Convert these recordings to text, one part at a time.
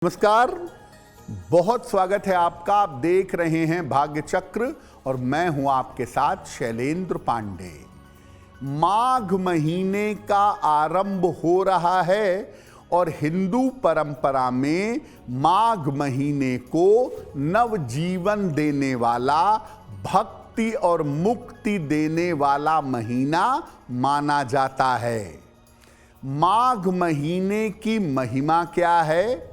नमस्कार, बहुत स्वागत है आपका। आप देख रहे हैं भाग्य चक्र और मैं हूं आपके साथ शैलेंद्र पांडे। माघ महीने का आरंभ हो रहा है और हिंदू परंपरा में माघ महीने को नवजीवन देने वाला, भक्ति और मुक्ति देने वाला महीना माना जाता है। माघ महीने की महिमा क्या है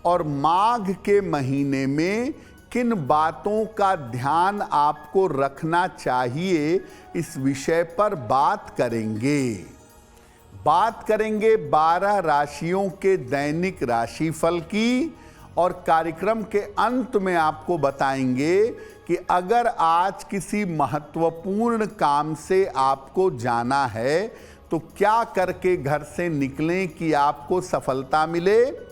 और माघ के महीने में किन बातों का ध्यान आपको रखना चाहिए, इस विषय पर बात करेंगे। 12 राशियों के दैनिक राशिफल की और कार्यक्रम के अंत में आपको बताएंगे कि अगर आज किसी महत्वपूर्ण काम से आपको जाना है तो क्या करके घर से निकलें कि आपको सफलता मिले,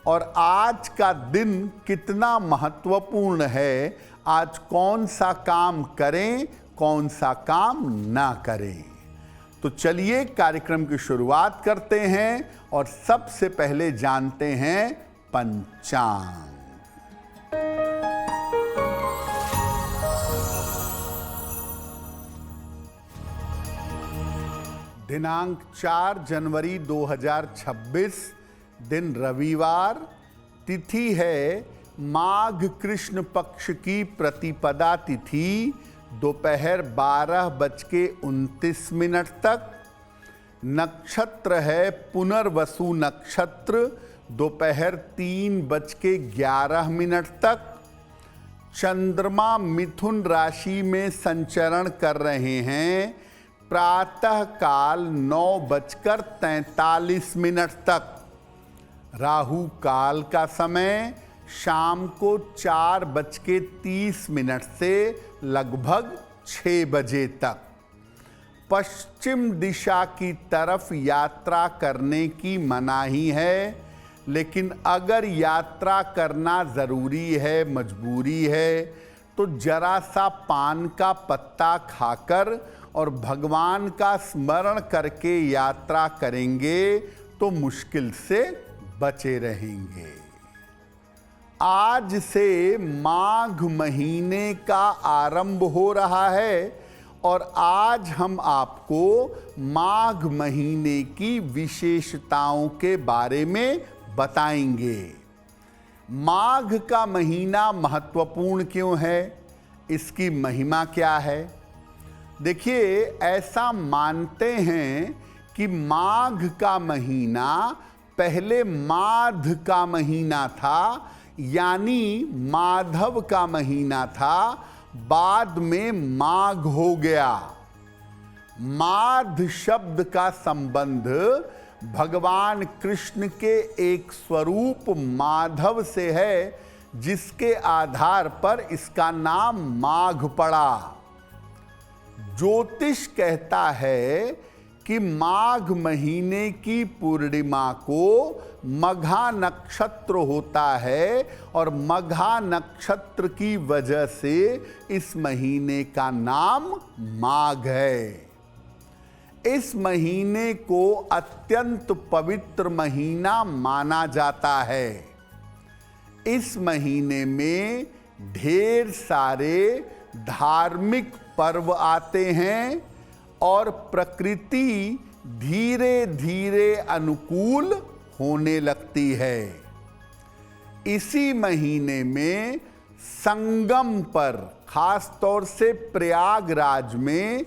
और आज का दिन कितना महत्वपूर्ण है, आज कौन सा काम करें, कौन सा काम ना करें। तो चलिए कार्यक्रम की शुरुआत करते हैं और सबसे पहले जानते हैं पंचांग। दिनांक 4 जनवरी 2026, दिन रविवार, तिथि है माघ कृष्ण पक्ष की प्रतिपदा तिथि, दोपहर 12:29 तक। नक्षत्र है पुनर्वसु नक्षत्र, दोपहर 3:11 तक। चंद्रमा मिथुन राशि में संचरण कर रहे हैं, प्रातः काल 9:43 तक। राहु काल का समय शाम को 4:30 से लगभग 6 बजे तक। पश्चिम दिशा की तरफ यात्रा करने की मनाही है, लेकिन अगर यात्रा करना ज़रूरी है, मजबूरी है, तो जरा सा पान का पत्ता खाकर और भगवान का स्मरण करके यात्रा करेंगे तो मुश्किल से बचे रहेंगे। आज से माघ महीने का आरंभ हो रहा है और आज हम आपको माघ महीने की विशेषताओं के बारे में बताएंगे। माघ का महीना महत्वपूर्ण क्यों है, इसकी महिमा क्या है। देखिए, ऐसा मानते हैं कि माघ का महीना पहले माध का महीना था, यानी माधव का महीना था, बाद में माघ हो गया। माध शब्द का संबंध भगवान कृष्ण के एक स्वरूप माधव से है, जिसके आधार पर इसका नाम माघ पड़ा। ज्योतिष कहता है कि माघ महीने की पूर्णिमा को मघा नक्षत्र होता है और मघा नक्षत्र की वजह से इस महीने का नाम माघ है। इस महीने को अत्यंत पवित्र महीना माना जाता है। इस महीने में ढेर सारे धार्मिक पर्व आते हैं और प्रकृति धीरे धीरे अनुकूल होने लगती है। इसी महीने में संगम पर, खास तौर से प्रयागराज में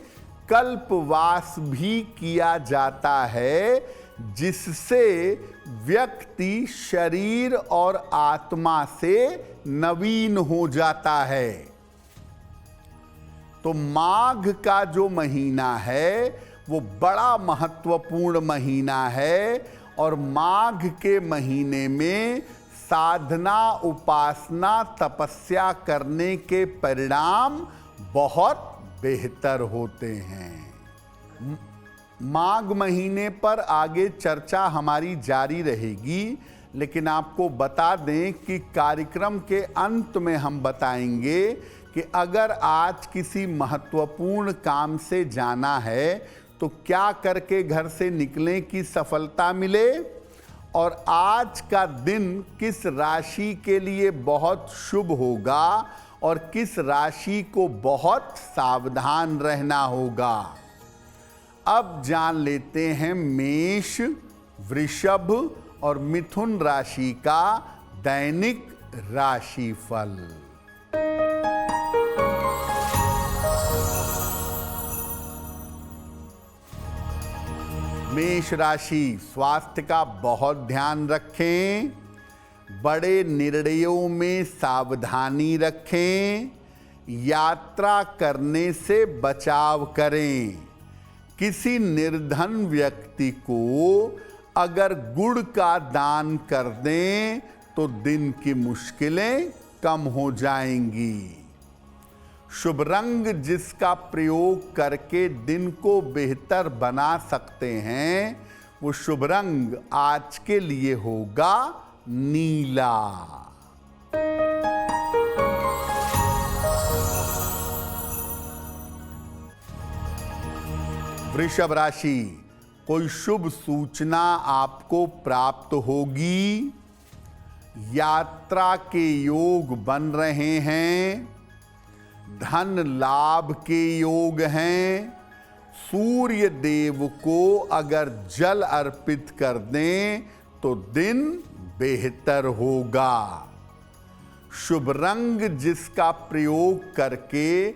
कल्पवास भी किया जाता है, जिससे व्यक्ति शरीर और आत्मा से नवीन हो जाता है। तो माघ का जो महीना है वो बड़ा महत्वपूर्ण महीना है और माघ के महीने में साधना, उपासना, तपस्या करने के परिणाम बहुत बेहतर होते हैं। माघ महीने पर आगे चर्चा हमारी जारी रहेगी, लेकिन आपको बता दें कि कार्यक्रम के अंत में हम बताएंगे कि अगर आज किसी महत्वपूर्ण काम से जाना है तो क्या करके घर से निकलें कि सफलता मिले, और आज का दिन किस राशि के लिए बहुत शुभ होगा और किस राशि को बहुत सावधान रहना होगा। अब जान लेते हैं मेष, वृषभ और मिथुन राशि का दैनिक राशिफल। मेष राशि, स्वास्थ्य का बहुत ध्यान रखें, बड़े निर्णयों में सावधानी रखें, यात्रा करने से बचाव करें। किसी निर्धन व्यक्ति को अगर गुड़ का दान कर दें तो दिन की मुश्किलें कम हो जाएंगी। शुभ रंग जिसका प्रयोग करके दिन को बेहतर बना सकते हैं, वो शुभ रंग आज के लिए होगा नीला। वृषभ राशि, कोई शुभ सूचना आपको प्राप्त होगी। यात्रा के योग बन रहे हैं, धन लाभ के योग हैं। सूर्य देव को अगर जल अर्पित कर दें तो दिन बेहतर होगा। शुभ रंग जिसका प्रयोग करके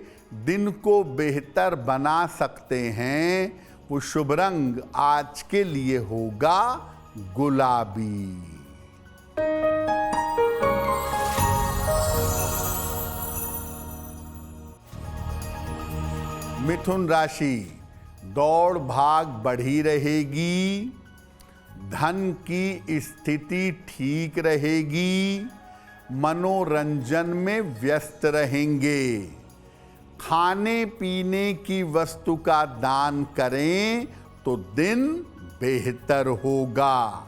दिन को बेहतर बना सकते हैं, वो शुभ रंग आज के लिए होगा गुलाबी। मिथुन राशि, दौड़ भाग बढ़ी रहेगी, धन की स्थिति ठीक रहेगी, मनोरंजन में व्यस्त रहेंगे। खाने पीने की वस्तु का दान करें तो दिन बेहतर होगा।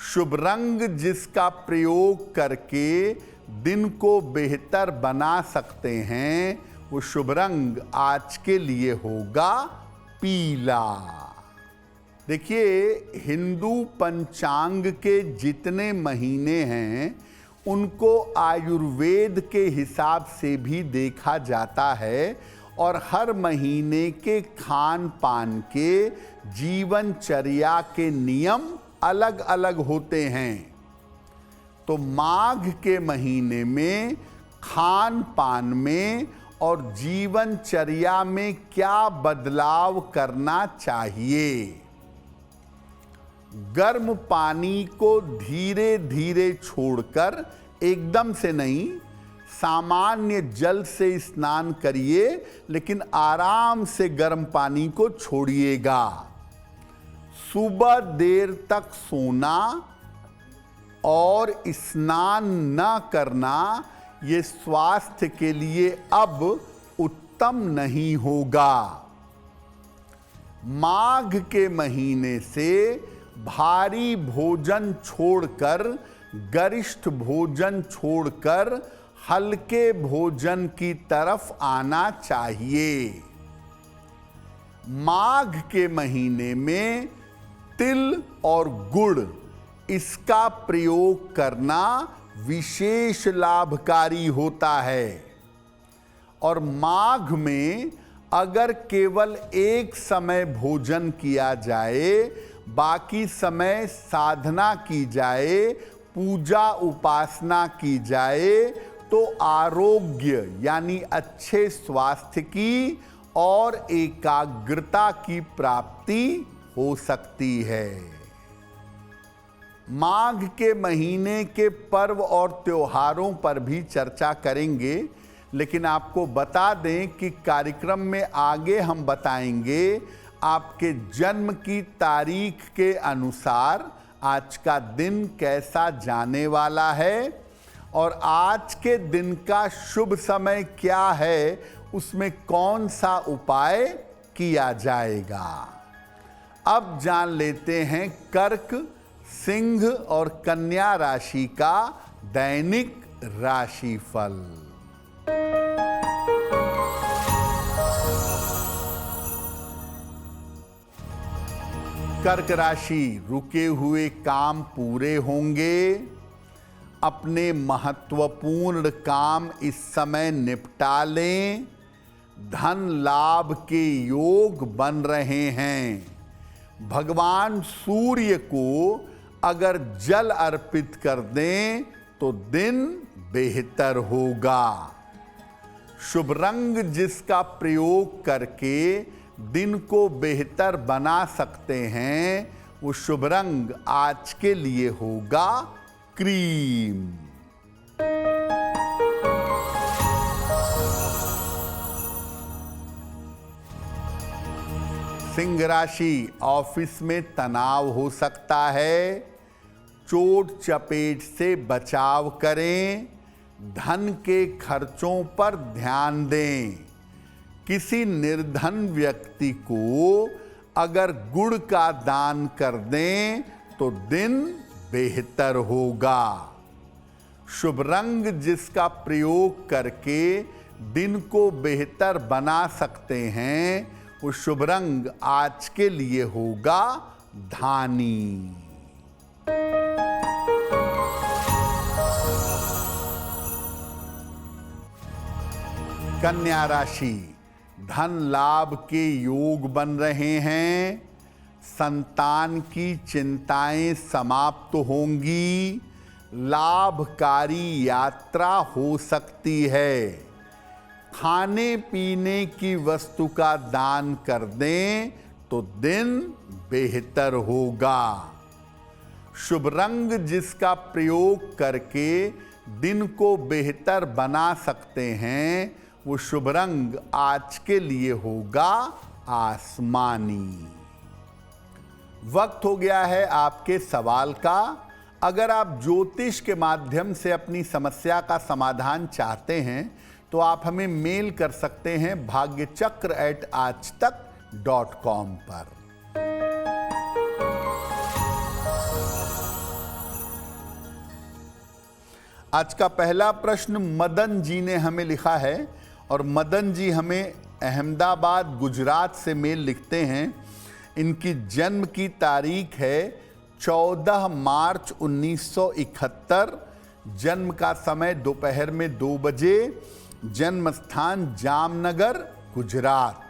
शुभ रंग जिसका प्रयोग करके दिन को बेहतर बना सकते हैं, वो शुभ रंग आज के लिए होगा पीला। देखिए, हिंदू पंचांग के जितने महीने हैं उनको आयुर्वेद के हिसाब से भी देखा जाता है और हर महीने के खान पान के जीवनचर्या के नियम अलग अलग होते हैं। तो माघ के महीने में खान पान में और जीवनचर्या में क्या बदलाव करना चाहिए। गर्म पानी को धीरे धीरे छोड़कर, एकदम से नहीं, सामान्य जल से स्नान करिए, लेकिन आराम से गर्म पानी को छोड़िएगा। सुबह देर तक सोना और स्नान न करना ये स्वास्थ्य के लिए अब उत्तम नहीं होगा। माघ के महीने से भारी भोजन छोड़कर, गरिष्ठ भोजन छोड़कर हल्के भोजन की तरफ आना चाहिए। माघ के महीने में तिल और गुड़ इसका प्रयोग करना विशेष लाभकारी होता है। और माघ में अगर केवल एक समय भोजन किया जाए, बाकी समय साधना की जाए, पूजा उपासना की जाए, तो आरोग्य यानी अच्छे स्वास्थ्य की और एकाग्रता की प्राप्ति हो सकती है। माघ के महीने के पर्व और त्योहारों पर भी चर्चा करेंगे, लेकिन आपको बता दें कि कार्यक्रम में आगे हम बताएंगे आपके जन्म की तारीख के अनुसार आज का दिन कैसा जाने वाला है और आज के दिन का शुभ समय क्या है, उसमें कौन सा उपाय किया जाएगा। अब जान लेते हैं कर्क, सिंह और कन्या राशि का दैनिक राशिफल। कर्क राशि, रुके हुए काम पूरे होंगे। अपने महत्वपूर्ण काम इस समय निपटा लें। धन लाभ के योग बन रहे हैं। भगवान सूर्य को अगर जल अर्पित कर दें तो दिन बेहतर होगा। शुभ रंग जिसका प्रयोग करके दिन को बेहतर बना सकते हैं, वो शुभ रंग आज के लिए होगा क्रीम। सिंह राशि, ऑफिस में तनाव हो सकता है। चोट चपेट से बचाव करें। धन के खर्चों पर ध्यान दें। किसी निर्धन व्यक्ति को अगर गुड़ का दान कर दें तो दिन बेहतर होगा। शुभ रंग जिसका प्रयोग करके दिन को बेहतर बना सकते हैं, वो शुभ रंग आज के लिए होगा धानी। कन्या राशि, धन लाभ के योग बन रहे हैं। संतान की चिंताएं समाप्त होंगी। लाभकारी यात्रा हो सकती है। खाने पीने की वस्तु का दान कर दें तो दिन बेहतर होगा। शुभ रंग जिसका प्रयोग करके दिन को बेहतर बना सकते हैं, वो शुभ रंग आज के लिए होगा आसमानी। वक्त हो गया है आपके सवाल का। अगर आप ज्योतिष के माध्यम से अपनी समस्या का समाधान चाहते हैं तो आप हमें मेल कर सकते हैं bhagyachakra@aajtak.com पर। आज का पहला प्रश्न मदन जी ने हमें लिखा है और मदन जी हमें अहमदाबाद गुजरात से मेल लिखते हैं। इनकी जन्म की तारीख है 14 मार्च 1971। जन्म का समय दोपहर में 2 बजे। जन्म स्थान जामनगर गुजरात।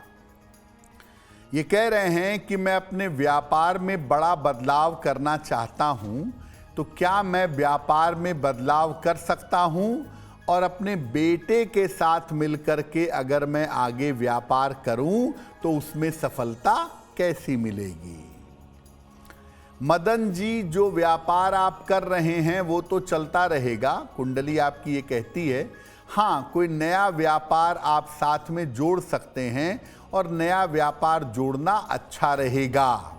ये कह रहे हैं कि मैं अपने व्यापार में बड़ा बदलाव करना चाहता हूं, तो क्या मैं व्यापार में बदलाव कर सकता हूं और अपने बेटे के साथ मिलकर के अगर मैं आगे व्यापार करूं तो उसमें सफलता कैसी मिलेगी। मदन जी, जो व्यापार आप कर रहे हैं वो तो चलता रहेगा, कुंडली आपकी ये कहती है। हाँ, कोई नया व्यापार आप साथ में जोड़ सकते हैं और नया व्यापार जोड़ना अच्छा रहेगा।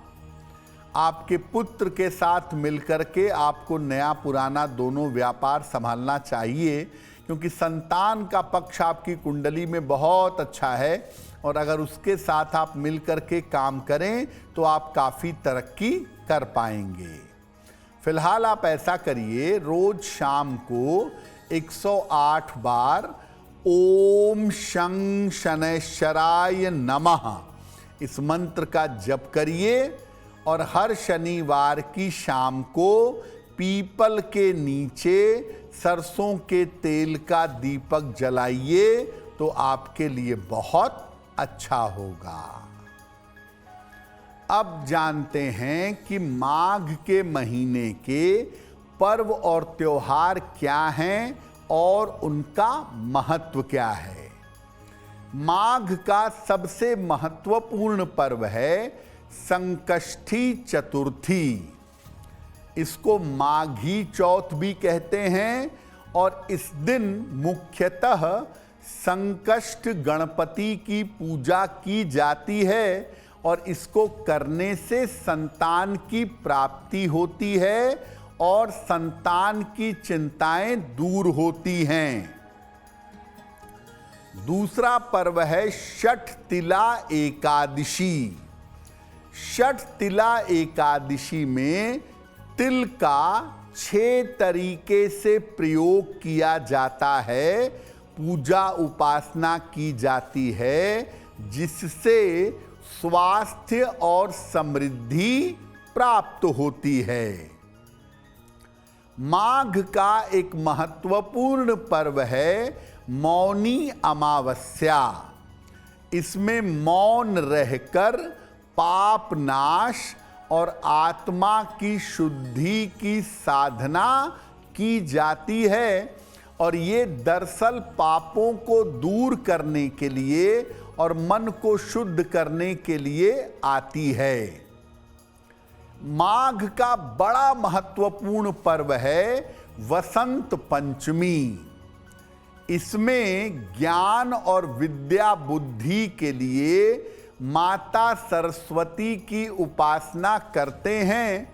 आपके पुत्र के साथ मिलकर के आपको नया पुराना दोनों व्यापार संभालना चाहिए, क्योंकि संतान का पक्ष आपकी कुंडली में बहुत अच्छा है और अगर उसके साथ आप मिलकर के काम करें तो आप काफ़ी तरक्की कर पाएंगे। फिलहाल आप ऐसा करिए, रोज शाम को 108 बार ओम शं शनैश्चराय नमः इस मंत्र का जप करिए और हर शनिवार की शाम को पीपल के नीचे सरसों के तेल का दीपक जलाइए तो आपके लिए बहुत अच्छा होगा। अब जानते हैं कि माघ के महीने के पर्व और त्योहार क्या हैं और उनका महत्व क्या है। माघ का सबसे महत्वपूर्ण पर्व है संकष्टी चतुर्थी। इसको माघी चौथ भी कहते हैं और इस दिन मुख्यतः संकष्ट गणपति की पूजा की जाती है और इसको करने से संतान की प्राप्ति होती है और संतान की चिंताएं दूर होती हैं। दूसरा पर्व है षठ तिला एकादशी। षठ तिला एकादशी में तिल का 6 तरीके से प्रयोग किया जाता है, पूजा उपासना की जाती है, जिससे स्वास्थ्य और समृद्धि प्राप्त होती है। माघ का एक महत्वपूर्ण पर्व है मौनी अमावस्या। इसमें मौन रहकर पाप नाश और आत्मा की शुद्धि की साधना की जाती है, और ये दरअसल पापों को दूर करने के लिए और मन को शुद्ध करने के लिए आती है। माघ का बड़ा महत्वपूर्ण पर्व है वसंत पंचमी। इसमें ज्ञान और विद्या बुद्धि के लिए माता सरस्वती की उपासना करते हैं,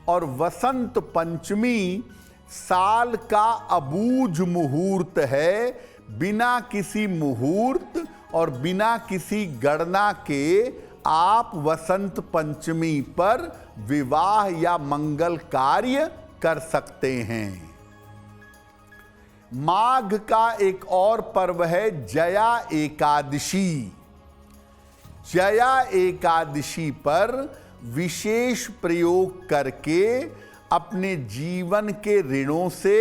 और वसंत पंचमी साल का अबूझ मुहूर्त है। बिना किसी मुहूर्त और बिना किसी गणना के आप वसंत पंचमी पर विवाह या मंगल कार्य कर सकते हैं। माघ का एक और पर्व है जया एकादशी। जया एकादशी पर विशेष प्रयोग करके अपने जीवन के ऋणों से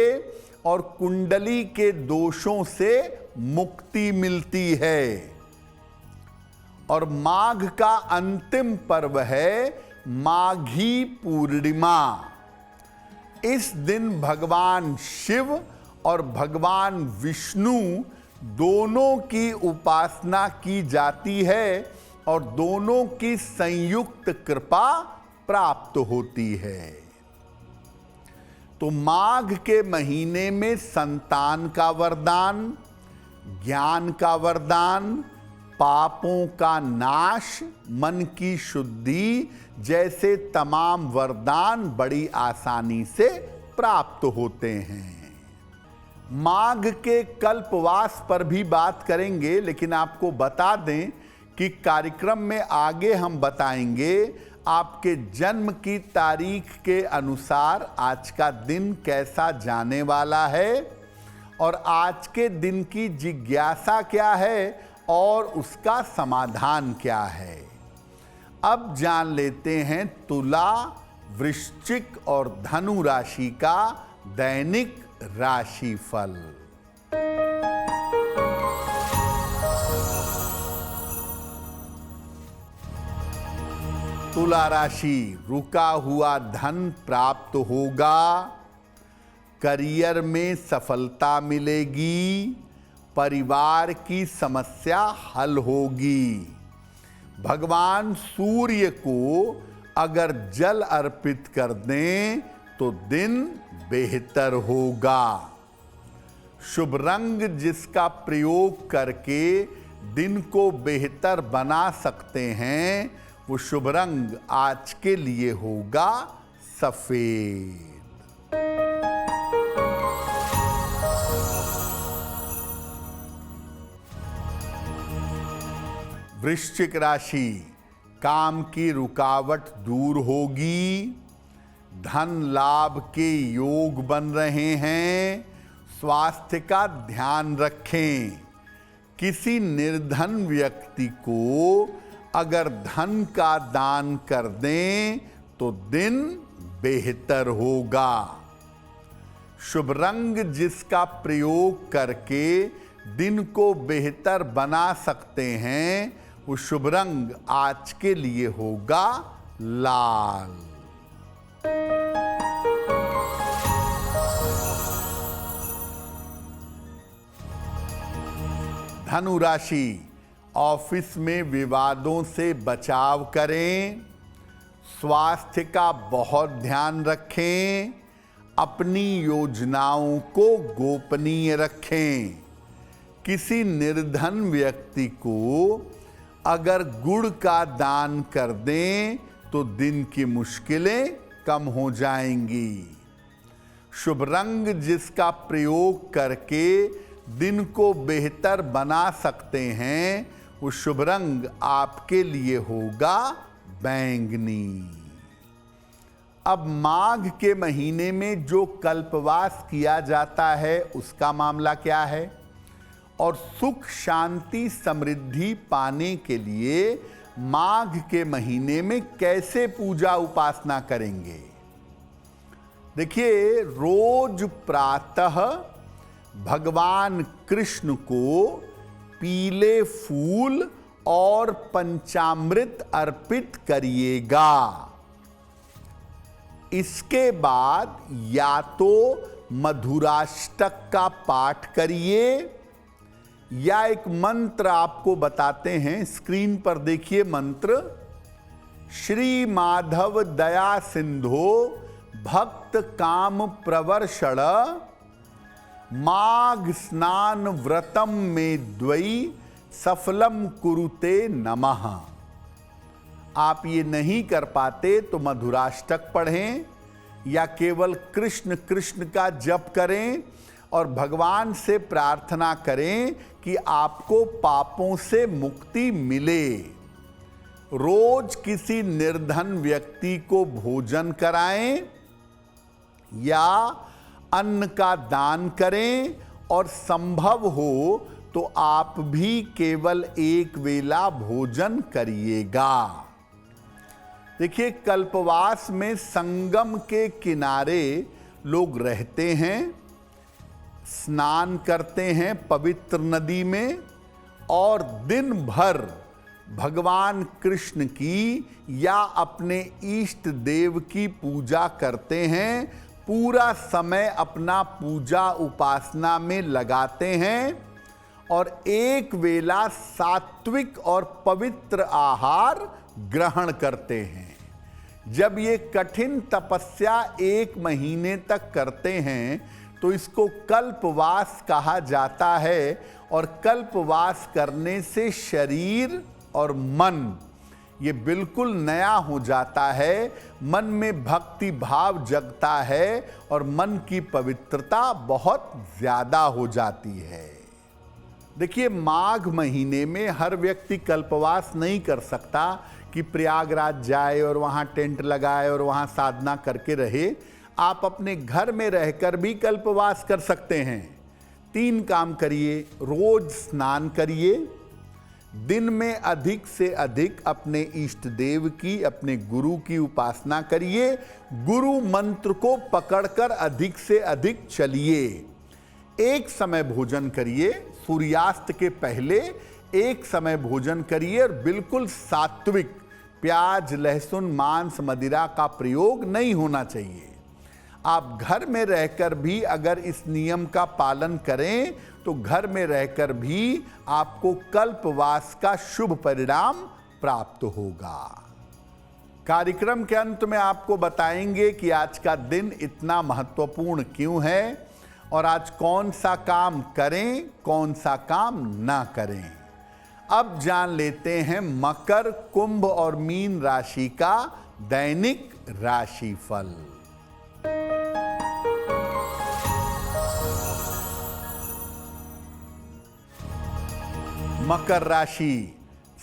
और कुंडली के दोषों से मुक्ति मिलती है। और माघ का अंतिम पर्व है माघी पूर्णिमा। इस दिन भगवान शिव और भगवान विष्णु दोनों की उपासना की जाती है, और दोनों की संयुक्त कृपा प्राप्त होती है। तो माघ के महीने में संतान का वरदान, ज्ञान का वरदान, पापों का नाश, मन की शुद्धि जैसे तमाम वरदान बड़ी आसानी से प्राप्त होते हैं। माघ के कल्पवास पर भी बात करेंगे, लेकिन आपको बता दें कि कार्यक्रम में आगे हम बताएंगे आपके जन्म की तारीख के अनुसार आज का दिन कैसा जाने वाला है, और आज के दिन की जिज्ञासा क्या है और उसका समाधान क्या है। अब जान लेते हैं तुला, वृश्चिक और धनु राशि का दैनिक राशिफल। तुला राशि, रुका हुआ धन प्राप्त होगा, करियर में सफलता मिलेगी, परिवार की समस्या हल होगी। भगवान सूर्य को अगर जल अर्पित कर दें तो दिन बेहतर होगा। शुभ रंग जिसका प्रयोग करके दिन को बेहतर बना सकते हैं, वो शुभ रंग आज के लिए होगा सफेद। वृश्चिक राशि, काम की रुकावट दूर होगी, धन लाभ के योग बन रहे हैं। स्वास्थ्य का ध्यान रखें। किसी निर्धन व्यक्ति को अगर धन का दान कर दें तो दिन बेहतर होगा। शुभ रंग जिसका प्रयोग करके दिन को बेहतर बना सकते हैं, वो शुभ रंग आज के लिए होगा लाल। धनु राशि, ऑफिस में विवादों से बचाव करें, स्वास्थ्य का बहुत ध्यान रखें, अपनी योजनाओं को गोपनीय रखें। किसी निर्धन व्यक्ति को अगर गुड़ का दान कर दें तो दिन की मुश्किलें कम हो जाएंगी। शुभ रंग जिसका प्रयोग करके दिन को बेहतर बना सकते हैं, वो शुभ रंग आपके लिए होगा बैंगनी। अब माघ के महीने में जो कल्पवास किया जाता है उसका मामला क्या है, और सुख शांति समृद्धि पाने के लिए माघ के महीने में कैसे पूजा उपासना करेंगे। देखिए, रोज प्रातः भगवान कृष्ण को पीले फूल और पंचामृत अर्पित करिएगा। इसके बाद या तो मधुराष्टक का पाठ करिए या एक मंत्र आपको बताते हैं, स्क्रीन पर देखिए मंत्र। श्री माधव दया सिंधो भक्त काम प्रवर्षण माघ स्नान व्रतम में द्वयी सफलम कुरुते नमः। आप ये नहीं कर पाते तो मधुराष्टक पढ़ें या केवल कृष्ण कृष्ण का जप करें और भगवान से प्रार्थना करें कि आपको पापों से मुक्ति मिले। रोज किसी निर्धन व्यक्ति को भोजन कराएं या अन्न का दान करें और संभव हो तो आप भी केवल एक वेला भोजन करिएगा। देखिए, कल्पवास में संगम के किनारे लोग रहते हैं, स्नान करते हैं पवित्र नदी में और दिन भर भगवान कृष्ण की या अपने इष्ट देव की पूजा करते हैं। पूरा समय अपना पूजा उपासना में लगाते हैं और एक वेला सात्विक और पवित्र आहार ग्रहण करते हैं। जब ये कठिन तपस्या 1 महीने तक करते हैं तो इसको कल्पवास कहा जाता है और कल्पवास करने से शरीर और मन ये बिल्कुल नया हो जाता है, मन में भक्ति भाव जगता है और मन की पवित्रता बहुत ज्यादा हो जाती है। देखिए, माघ महीने में हर व्यक्ति कल्पवास नहीं कर सकता कि प्रयागराज जाए और वहाँ टेंट लगाए और वहाँ साधना करके रहे। आप अपने घर में रहकर भी कल्पवास कर सकते हैं। 3 काम करिए। रोज स्नान करिए, दिन में अधिक से अधिक अपने इष्ट देव की, अपने गुरु की उपासना करिए, गुरु मंत्र को पकड़कर अधिक से अधिक चलिए। एक समय भोजन करिए, सूर्यास्त के पहले एक समय भोजन करिए और बिल्कुल सात्विक, प्याज लहसुन मांस मदिरा का प्रयोग नहीं होना चाहिए। आप घर में रहकर भी अगर इस नियम का पालन करें तो घर में रहकर भी आपको कल्पवास का शुभ परिणाम प्राप्त होगा। कार्यक्रम के अंत में आपको बताएंगे कि आज का दिन इतना महत्वपूर्ण क्यों है और आज कौन सा काम करें, कौन सा काम ना करें। अब जान लेते हैं मकर, कुंभ और मीन राशि का दैनिक राशिफल। मकर राशि,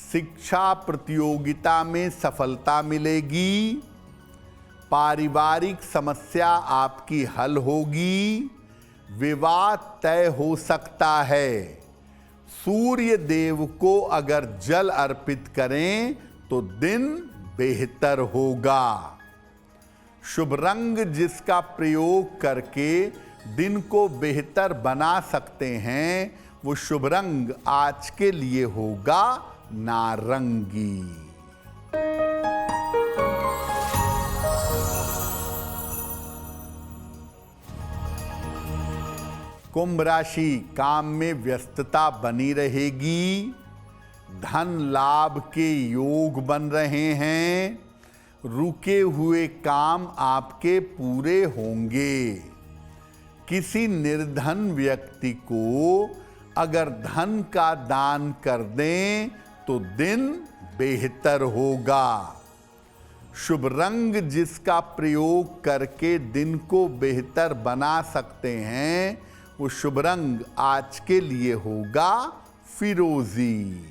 शिक्षा प्रतियोगिता में सफलता मिलेगी, पारिवारिक समस्या आपकी हल होगी, विवाद तय हो सकता है। सूर्य देव को अगर जल अर्पित करें तो दिन बेहतर होगा। शुभ रंग जिसका प्रयोग करके दिन को बेहतर बना सकते हैं वो शुभ रंग आज के लिए होगा नारंगी। कुंभ राशि, काम में व्यस्तता बनी रहेगी, धन लाभ के योग बन रहे हैं, रुके हुए काम आपके पूरे होंगे। किसी निर्धन व्यक्ति को अगर धन का दान कर दें तो दिन बेहतर होगा। शुभ रंग जिसका प्रयोग करके दिन को बेहतर बना सकते हैं वो शुभ रंग आज के लिए होगा फिरोजी।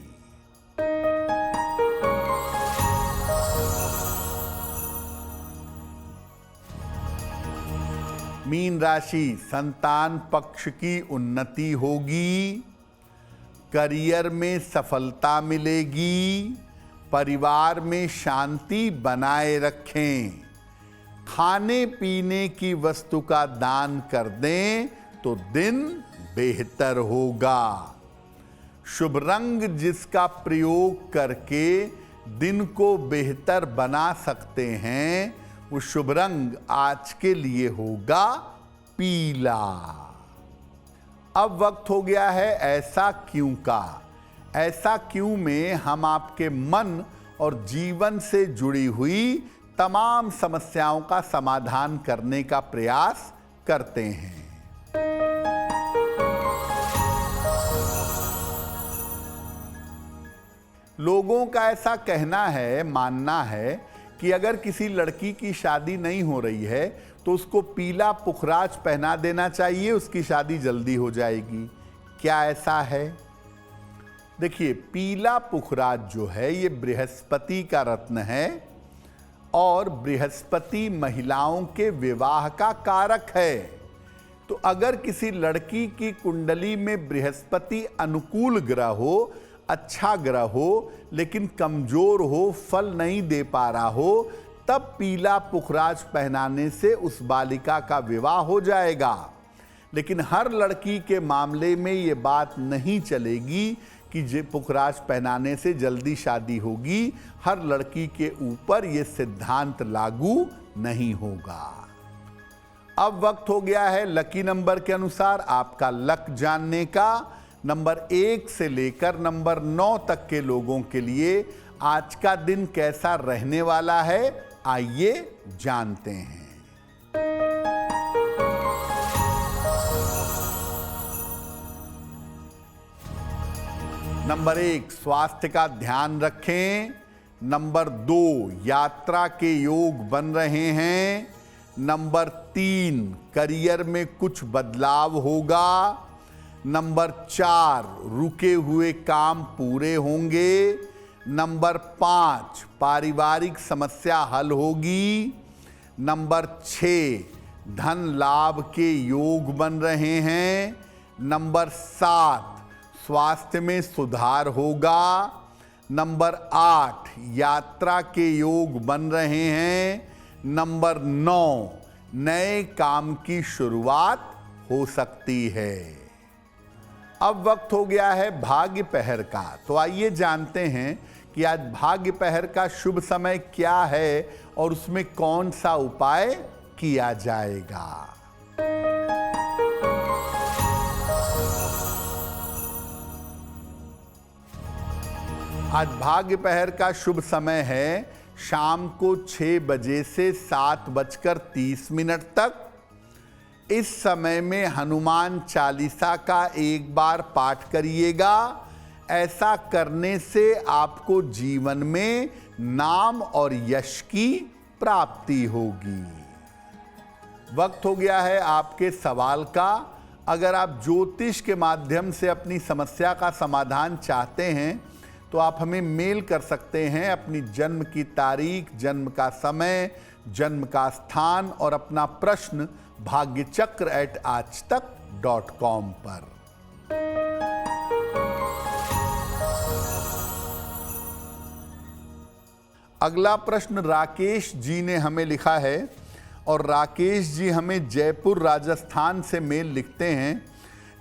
मीन राशि, संतान पक्ष की उन्नति होगी, करियर में सफलता मिलेगी, परिवार में शांति बनाए रखें, खाने पीने की वस्तु का दान कर दें तो दिन बेहतर होगा। शुभ रंग जिसका प्रयोग करके दिन को बेहतर बना सकते हैं, वो शुभ रंग आज के लिए होगा पीला। अब वक्त हो गया है ऐसा क्यों का। ऐसा क्यों में हम आपके मन और जीवन से जुड़ी हुई तमाम समस्याओं का समाधान करने का प्रयास करते हैं। लोगों का ऐसा कहना है, मानना है कि अगर किसी लड़की की शादी नहीं हो रही है तो उसको पीला पुखराज पहना देना चाहिए, उसकी शादी जल्दी हो जाएगी। क्या ऐसा है? देखिए, पीला पुखराज जो है ये बृहस्पति का रत्न है और बृहस्पति महिलाओं के विवाह का कारक है। तो अगर किसी लड़की की कुंडली में बृहस्पति अनुकूल ग्रह हो, अच्छा ग्रह हो, लेकिन कमजोर हो, फल नहीं दे पा रहा हो, तब पीला पुखराज पहनाने से उस बालिका का विवाह हो जाएगा। लेकिन हर लड़की के मामले में ये बात नहीं चलेगी कि पुखराज पहनाने से जल्दी शादी होगी। हर लड़की के ऊपर ये सिद्धांत लागू नहीं होगा। अब वक्त हो गया है लकी नंबर के अनुसार आपका लक जानने का। नंबर 1 से लेकर नंबर 9 तक के लोगों के लिए आज का दिन कैसा रहने वाला है, आइए जानते हैं। नंबर 1, स्वास्थ्य का ध्यान रखें। नंबर 2, यात्रा के योग बन रहे हैं। नंबर 3, करियर में कुछ बदलाव होगा। नंबर 4, रुके हुए काम पूरे होंगे। नंबर 5, पारिवारिक समस्या हल होगी। नंबर 6, धन लाभ के योग बन रहे हैं। नंबर 7, स्वास्थ्य में सुधार होगा। नंबर 8, यात्रा के योग बन रहे हैं। नंबर 9, नए काम की शुरुआत हो सकती है। अब वक्त हो गया है भाग्य पहर का। तो आइए जानते हैं कि आज भाग्य पहर का शुभ समय क्या है और उसमें कौन सा उपाय किया जाएगा। आज भाग्य पहर का शुभ समय है शाम को 6 बजे से 7:30 तक। इस समय में हनुमान चालीसा का एक बार पाठ करिएगा। ऐसा करने से आपको जीवन में नाम और यश की प्राप्ति होगी। वक्त हो गया है आपके सवाल का। अगर आप ज्योतिष के माध्यम से अपनी समस्या का समाधान चाहते हैं तो आप हमें मेल कर सकते हैं अपनी जन्म की तारीख, जन्म का समय, जन्म का स्थान और अपना प्रश्न bhagyachakra@aajtak.com पर। अगला प्रश्न राकेश जी ने हमें लिखा है और राकेश जी हमें जयपुर राजस्थान से मेल लिखते हैं।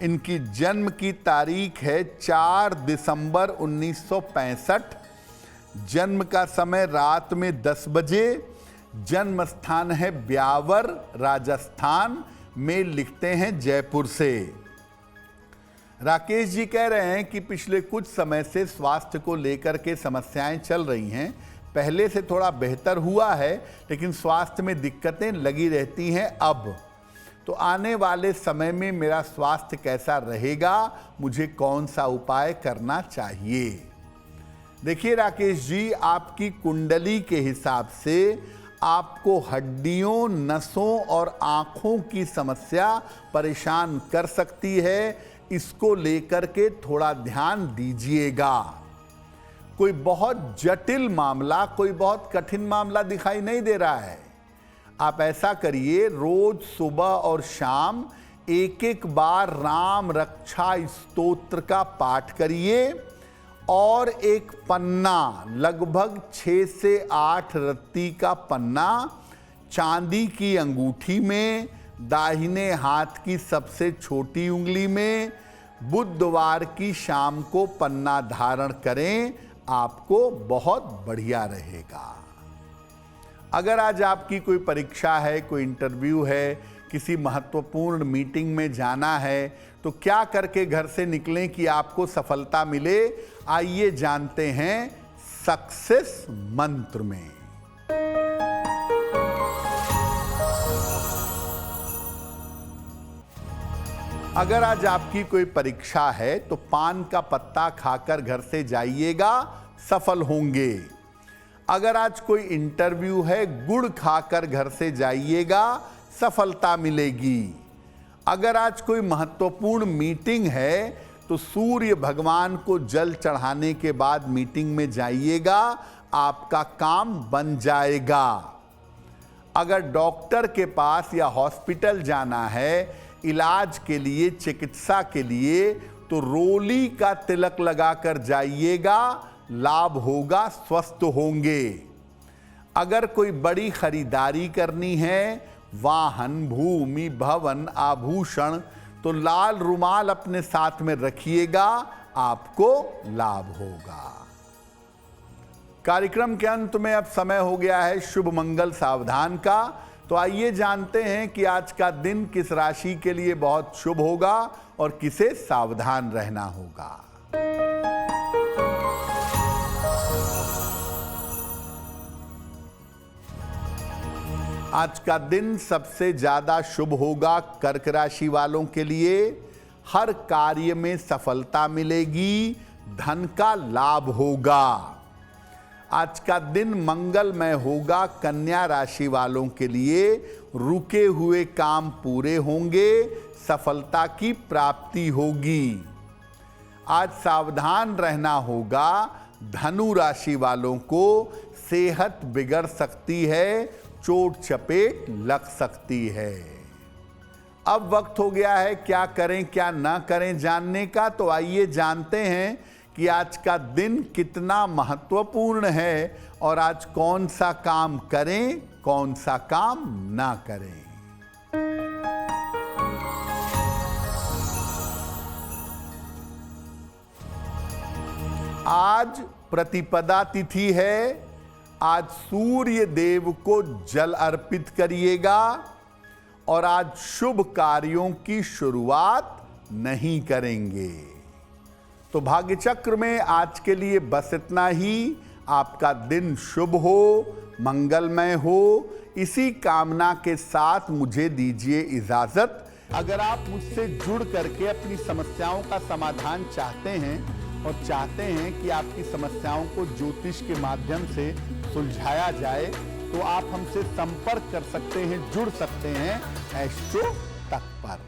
इनकी जन्म की तारीख है 4 दिसंबर 1965। जन्म का समय रात में 10 बजे। जन्म स्थान है ब्यावर राजस्थान। मेल लिखते हैं जयपुर से। राकेश जी कह रहे हैं कि पिछले कुछ समय से स्वास्थ्य को लेकर के समस्याएं चल रही हैं। पहले से थोड़ा बेहतर हुआ है लेकिन स्वास्थ्य में दिक्कतें लगी रहती हैं। अब तो आने वाले समय में मेरा स्वास्थ्य कैसा रहेगा, मुझे कौन सा उपाय करना चाहिए। देखिए राकेश जी, आपकी कुंडली के हिसाब से आपको हड्डियों, नसों और आँखों की समस्या परेशान कर सकती है। इसको लेकर के थोड़ा ध्यान दीजिएगा। कोई बहुत जटिल मामला, कोई बहुत कठिन मामला दिखाई नहीं दे रहा है। आप ऐसा करिए, रोज सुबह और शाम एक बार राम रक्षा स्तोत्र का पाठ करिए और एक पन्ना, लगभग 6 से 8 रत्ती का पन्ना, चांदी की अंगूठी में, दाहिने हाथ की सबसे छोटी उंगली में, बुधवार की शाम को पन्ना धारण करें, आपको बहुत बढ़िया रहेगा। अगर आज आपकी कोई परीक्षा है, कोई इंटरव्यू है, किसी महत्वपूर्ण मीटिंग में जाना है, तो क्या करके घर से निकलें कि आपको सफलता मिले? आइए जानते हैं सक्सेस मंत्र में। अगर आज आपकी कोई परीक्षा है तो पान का पत्ता खाकर घर से जाइएगा, सफल होंगे। अगर आज कोई इंटरव्यू है, गुड़ खाकर घर से जाइएगा, सफलता मिलेगी। अगर आज कोई महत्वपूर्ण मीटिंग है तो सूर्य भगवान को जल चढ़ाने के बाद मीटिंग में जाइएगा, आपका काम बन जाएगा। अगर डॉक्टर के पास या हॉस्पिटल जाना है इलाज के लिए, चिकित्सा के लिए, तो रोली का तिलक लगाकर जाइएगा, लाभ होगा, स्वस्थ होंगे। अगर कोई बड़ी खरीदारी करनी है, वाहन, भूमि, भवन, आभूषण, तो लाल रुमाल अपने साथ में रखिएगा, आपको लाभ होगा। कार्यक्रम के अंत में अब समय हो गया है शुभ मंगल सावधान का। तो आइए जानते हैं कि आज का दिन किस राशि के लिए बहुत शुभ होगा और किसे सावधान रहना होगा। आज का दिन सबसे ज्यादा शुभ होगा कर्क राशि वालों के लिए। हर कार्य में सफलता मिलेगी, धन का लाभ होगा। आज का दिन मंगलमय होगा कन्या राशि वालों के लिए। रुके हुए काम पूरे होंगे, सफलता की प्राप्ति होगी। आज सावधान रहना होगा धनु राशि वालों को। सेहत बिगड़ सकती है, चोट चपेट लग सकती है। अब वक्त हो गया है क्या करें क्या ना करें जानने का। तो आइए जानते हैं कि आज का दिन कितना महत्वपूर्ण है और आज कौन सा काम करें, कौन सा काम ना करें। आज प्रतिपदा तिथि है। आज सूर्य देव को जल अर्पित करिएगा और आज शुभ कार्यों की शुरुआत नहीं करेंगे। तो भाग्य चक्र में आज के लिए बस इतना ही। आपका दिन शुभ हो, मंगलमय हो, इसी कामना के साथ मुझे दीजिए इजाजत। अगर आप मुझसे जुड़ करके अपनी समस्याओं का समाधान चाहते हैं और चाहते हैं कि आपकी समस्याओं को ज्योतिष के माध्यम से सुलझाया जाए, तो आप हमसे संपर्क कर सकते हैं, जुड़ सकते हैं एस्ट्रो तक पर।